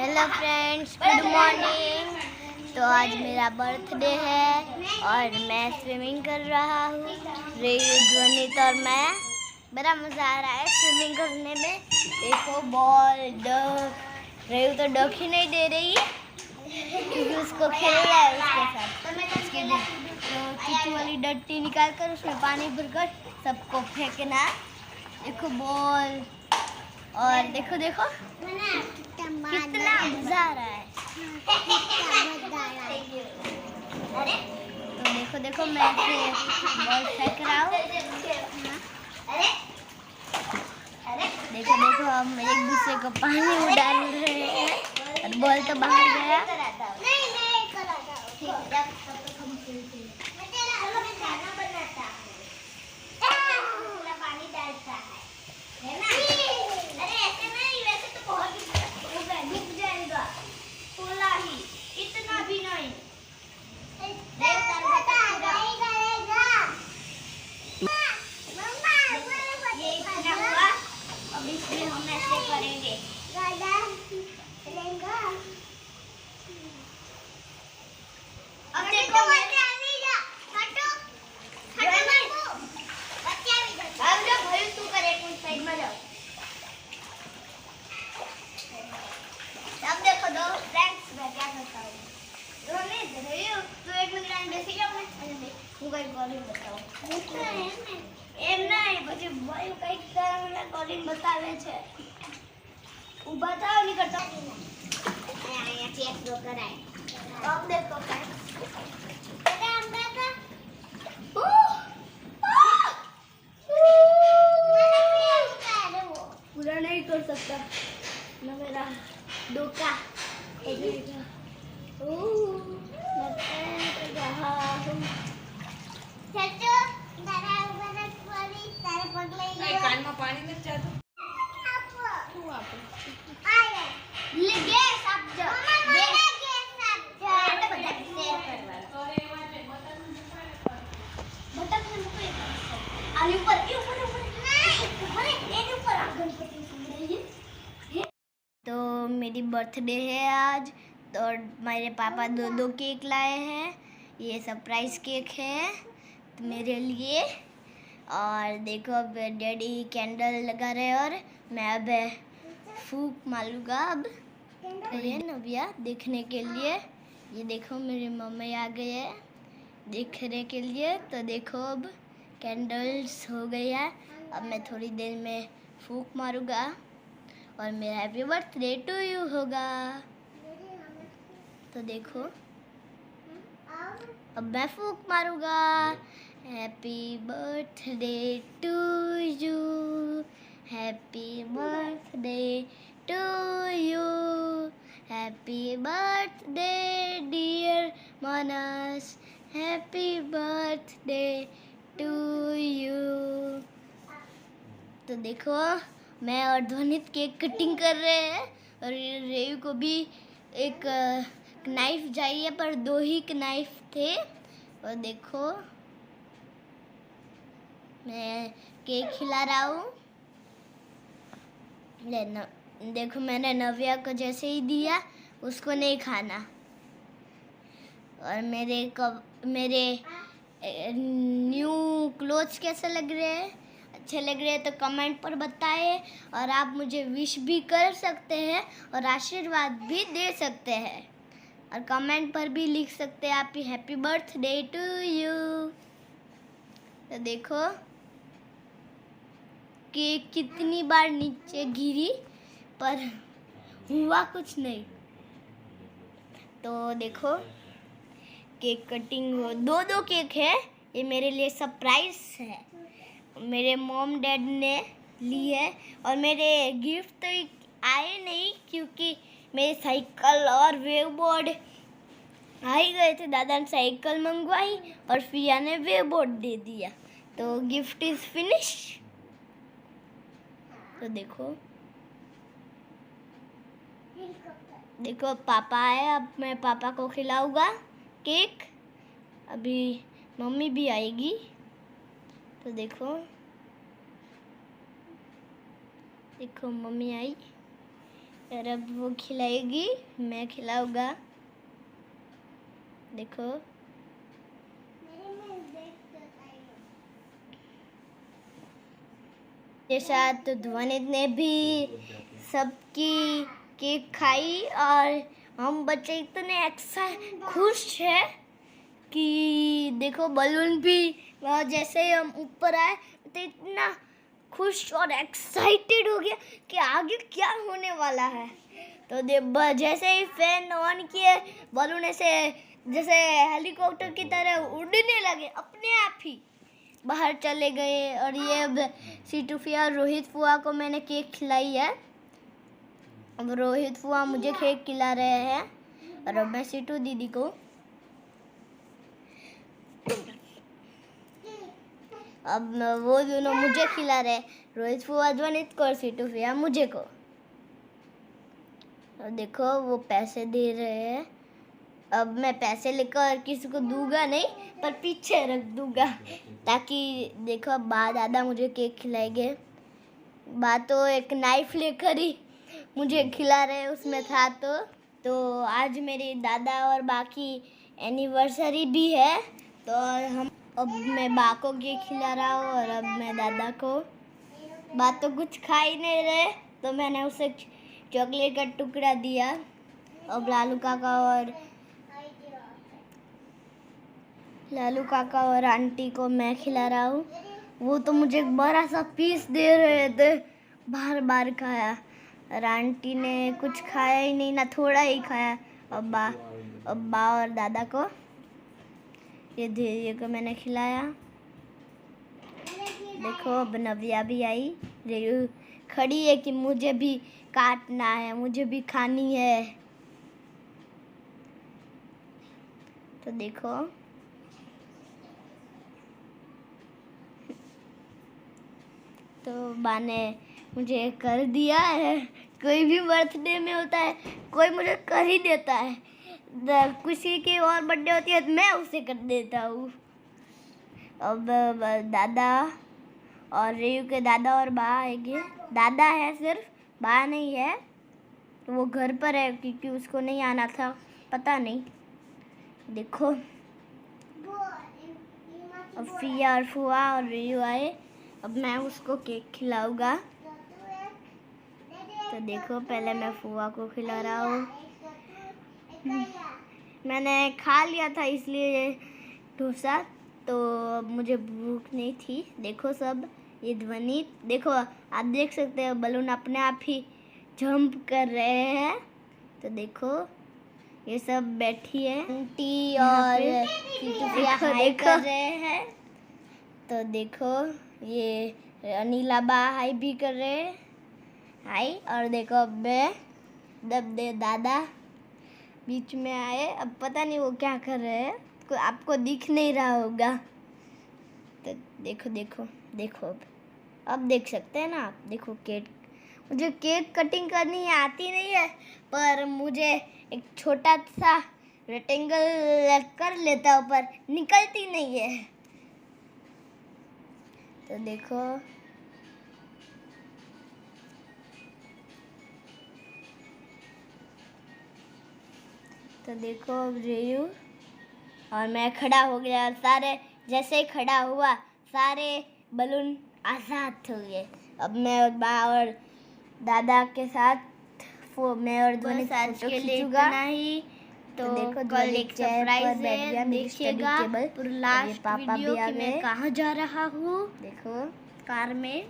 Hello friends, good morning. तो आज मेरा बर्थडे है और मैं स्विमिंग कर रहा हूँ। रेयू, ध्वनित और मैं। बड़ा मज़ा आ रहा है स्विमिंग करने में। देखो बॉल डक, रेयू तो डक ही नहीं दे रही है क्योंकि उसको खेलना है उसके साथ। तो चुटू वाली डट्टी निकाल कर उसमें पानी भरकर सबको फेंकना। देखो बॉल, और देखो देखो कितना मजा आ रहा है। तो देखो देखो मैं बॉल फेंक रहा हूँ। देखो देखो हम एक दूसरे को पानी में डाल रहे हैं और बॉल तो बाहर गया। पानी डालता है ना? अरे ऐसे नहीं, वैसे तो बहुत डूब जाएगा, थोड़ा ही, इतना भी नहीं। ये इतना हुआ, अब इसमें हम ऐसे करेंगे। अब देखो भाई तू करे कोई साइड में जाओ। अब देखो दो फ्रेंड्स, मैं क्या करता हूँ। तो एक मिनट बेसिक कॉलिंग बताओ। एम नहीं પછી ભાઈ કઈક મને કોલિંગ બતાવે છે. હું બતાવ નહીં કરતો. અહીંયા ચેક તો કરાય. अब देखो फ्रेंड्स, पूरा नहीं कर सकता ना मेरा डोका। કાનમાં પાણી નથી જાતું. શું આપે? गैस આપજો. એટલે બધા શેર કરવા. બટન મૂકો આની ઉપર એ ઉપર નહીં એની ઉપર આ ગણપતિ સંભળાઈએ. तो मेरी बर्थडे है आज, तो मेरे पापा दो केक लाए हैं। ये सरप्राइज केक है तो मेरे लिए। और देखो अब डैडी कैंडल लगा रहे हैं और मैं अब फूक मारूंगा। अब तो ये नव्या देखने के लिए, ये देखो मेरी मम्मी आ गए हैं देखने के लिए। तो देखो अब कैंडल्स हो गई है। अब मैं थोड़ी देर में फूक मारूंगा और मेरा हैप्पी बर्थडे टू यू होगा। तो देखो अब मैं फूक मारूंगा। Happy birthday to you, happy birthday to you, happy birthday dear Manas, happy birthday to you. तो देखो मैं और ध्वनित केक कटिंग कर रहे हैं और रेयू को भी एक नाइफ चाहिए, पर दो ही नाइफ थे। और देखो मैं केक खिला रहा हूँ। देखो मैंने नव्या को जैसे ही दिया उसको नहीं खाना। और मेरे न्यू क्लोथ्स कैसे लग रहे हैं? अच्छे लग रहे हैं तो कमेंट पर बताएं। और आप मुझे विश भी कर सकते हैं और आशीर्वाद भी दे सकते हैं और कमेंट पर भी लिख सकते हैं आप हैप्पी बर्थडे टू यू। तो देखो केक कितनी बार नीचे गिरी पर हुआ कुछ नहीं। तो देखो केक कटिंग दो केक है, ये मेरे लिए सरप्राइज है। मेरे मॉम डैड ने ली है और मेरे गिफ्ट तो आए नहीं क्योंकि मेरी साइकिल और वेव बोर्ड आ ही गए थे। दादा ने साइकिल मंगवाई और फिया ने वेव बोर्ड दे दिया, तो गिफ्ट इज फिनिश। तो देखो पापा आए, अब मैं पापा को खिलाऊंगा केक। अभी मम्मी भी आएगी। तो देखो मम्मी आई और अब वो खिलाएगी, मैं खिलाऊंगा। देखो के साथ ध्वनि ने भी सबकी केक खाई और हम बच्चे इतने खुश है कि देखो बलून भी जैसे ही हम ऊपर आए तो इतना खुश और एक्साइटेड हो गया कि आगे क्या होने वाला है। तो जैसे ही फैन ऑन किए बलून ऐसे जैसे हेलीकॉप्टर की तरह उड़ने लगे, अपने आप ही बाहर चले गए। और ये अब सीटू फुआ रोहित फुआ को मैंने केक खिलाई है। अब रोहित फुआ मुझे केक खिला रहे हैं और अब मैं सीटू दीदी को, अब वो दोनों मुझे खिला रहे, रोहित फुआ ध्वनित को और सीटू फुआ मुझे को। और देखो वो पैसे दे रहे हैं। अब मैं पैसे लेकर किसी को दूंगा नहीं, पर पीछे रख दूंगा ताकि देखो बा दादा मुझे केक खिलाएंगे। बा तो एक नाइफ लेकर ही मुझे खिला रहे उसमें था। तो आज मेरी दादा और बा की एनिवर्सरी भी है। तो अब मैं बा को केक खिला रहा हूँ और अब मैं दादा को। बा तो कुछ खा ही नहीं रहे तो मैंने उसे चॉकलेट का टुकड़ा दिया। अब लालू काका और आंटी को मैं खिला रहा हूँ। वो तो मुझे एक बड़ा सा पीस दे रहे थे, बार बार खाया। और आंटी ने कुछ खाया ही नहीं, ना थोड़ा ही खाया। अब बा और दादा को ये धीरे को मैंने खिलाया। देखो अब नव्या भी आई, रेयू खड़ी है कि मुझे भी काटना है, मुझे भी खानी है। तो देखो तो बा ने मुझे कर दिया है। कोई भी बर्थडे में होता है कोई मुझे कर ही देता है। किसी की और बर्थडे होती है तो मैं उसे कर देता हूँ। अब दादा और रेयू के दादा और बा आएंगे। दादा है सिर्फ, बा नहीं है। तो वो घर पर है क्योंकि उसको नहीं आना था, पता नहीं। देखो अब फिया और फुआ और रेयू आए। अब मैं उसको केक खिलाऊंगा। तो देखो पहले मैं फुआ को खिला रहा हूँ। मैंने खा लिया था इसलिए डोसा, तो अब मुझे भूख नहीं थी। देखो सब ये ध्वनि, देखो आप देख सकते हो बलून अपने आप ही जंप कर रहे हैं। तो देखो ये सब बैठी है आंटी और हाई कर रहे हैं। तो देखो ये अनिला बा हाई भी कर रहे हैं, हाई। और देखो अब मैं दादा बीच में आए। अब पता नहीं वो क्या कर रहे हैं, आपको दिख नहीं रहा होगा। तो देखो देखो देखो अब देख सकते हैं ना आप। देखो मुझे केक कटिंग करनी आती नहीं है, पर मुझे एक छोटा सा रेक्टेंगल कर लेता हूँ, पर निकलती नहीं है। तो देखो अब रेयू और मैं खड़ा हो गया। सारे जैसे ही खड़ा हुआ सारे बलून आजाद हो गए। अब मैं और बा और दादा के साथ मैं और ध्वनि फोटो खींचूंगा। तो देखो कल एक सरप्राइज है, देखिएगा लास्ट वीडियो कि मैं कहाँ जा रहा हूँ। देखो कार में